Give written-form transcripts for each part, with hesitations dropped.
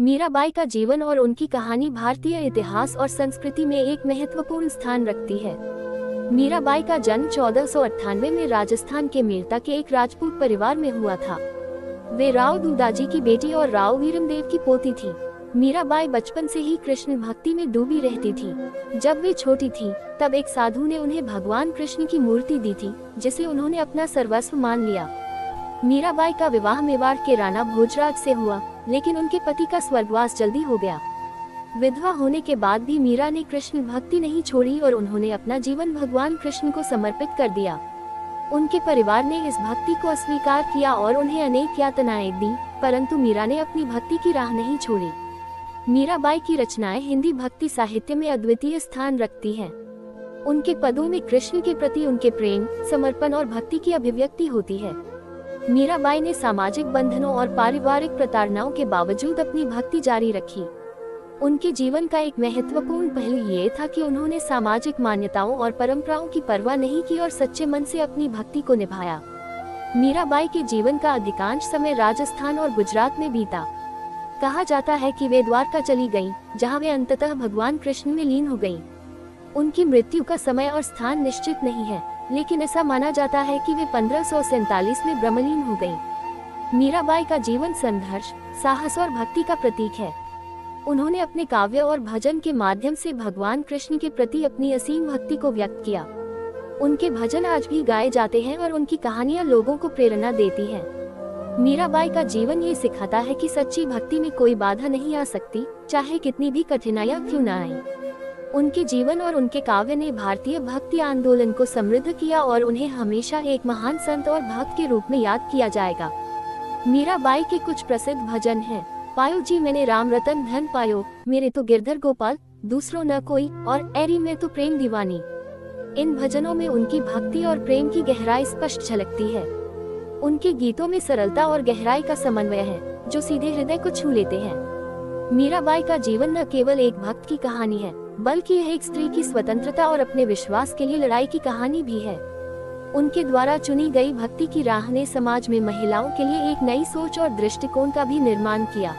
मीराबाई का जीवन और उनकी कहानी भारतीय इतिहास और संस्कृति में एक महत्वपूर्ण स्थान रखती है। मीराबाई का जन्म 1498 में राजस्थान के मेरठा के एक राजपूत परिवार में हुआ था। वे राव दूदाजी की बेटी और राव वीरमदेव की पोती थी। मीराबाई बचपन से ही कृष्ण भक्ति में डूबी रहती थी। जब वे छोटी थी तब एक साधु ने उन्हें भगवान कृष्ण की मूर्ति दी थी, जिसे उन्होंने अपना सर्वस्व मान लिया। मीराबाई का विवाह मेवाड़ के राणा भोजराज से हुआ, लेकिन उनके पति का स्वर्गवास जल्दी हो गया। विधवा होने के बाद भी मीरा ने कृष्ण भक्ति नहीं छोड़ी और उन्होंने अपना जीवन भगवान कृष्ण को समर्पित कर दिया। उनके परिवार ने इस भक्ति को अस्वीकार किया और उन्हें अनेक यातनाएं दी, परंतु मीरा ने अपनी भक्ति की राह नहीं छोड़ी। मीराबाई की रचनाएं हिंदी भक्ति साहित्य में अद्वितीय स्थान रखती हैं। उनके पदों में कृष्ण के प्रति उनके प्रेम, समर्पण और भक्ति की अभिव्यक्ति होती है। मीराबाई ने सामाजिक बंधनों और पारिवारिक प्रताड़नाओं के बावजूद अपनी भक्ति जारी रखी। उनके जीवन का एक महत्वपूर्ण पहलू ये था कि उन्होंने सामाजिक मान्यताओं और परंपराओं की परवाह नहीं की और सच्चे मन से अपनी भक्ति को निभाया। मीराबाई के जीवन का अधिकांश समय राजस्थान और गुजरात में बीता। कहा जाता है कि वे द्वारका चली गईं, जहां वे अंततः भगवान कृष्ण में लीन हो गईं। उनकी मृत्यु का समय और स्थान निश्चित नहीं है, लेकिन ऐसा माना जाता है कि वे 1547 में ब्रह्मलीन हो गईं। मीराबाई का जीवन संघर्ष, साहस और भक्ति का प्रतीक है। उन्होंने अपने काव्य और भजन के माध्यम से भगवान कृष्ण के प्रति अपनी असीम भक्ति को व्यक्त किया। उनके भजन आज भी गाए जाते हैं और उनकी कहानियां लोगों को प्रेरणा देती हैं। मीराबाई का जीवन ये सिखाता है कि सच्ची भक्ति में कोई बाधा नहीं आ सकती, चाहे कितनी भी कठिनाइयां क्यों न आएं। उनके जीवन और उनके काव्य ने भारतीय भक्ति आंदोलन को समृद्ध किया और उन्हें हमेशा एक महान संत और भक्त के रूप में याद किया जाएगा। मीराबाई के कुछ प्रसिद्ध भजन हैं। पायो जी मैंने राम रतन धन पायो, मेरे तो गिरधर गोपाल, दूसरों न कोई, और एरी में तो प्रेम दीवानी। इन भजनों में उनकी भक्ति और प्रेम की गहराई स्पष्ट झलकती है। उनके गीतों में सरलता और गहराई का समन्वय है, जो सीधे हृदय को छू लेते हैं। मीराबाई का जीवन न केवल एक भक्त की कहानी है, बल्कि यह एक स्त्री की स्वतंत्रता और अपने विश्वास के लिए लड़ाई की कहानी भी है। उनके द्वारा चुनी गई भक्ति की राह ने समाज में महिलाओं के लिए एक नई सोच और दृष्टिकोण का भी निर्माण किया।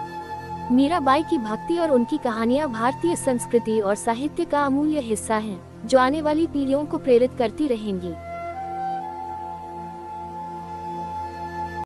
मीराबाई की भक्ति और उनकी कहानियां भारतीय संस्कृति और साहित्य का अमूल्य हिस्सा हैं, जो आने वाली पीढ़ियों को प्रेरित करती रहेंगी।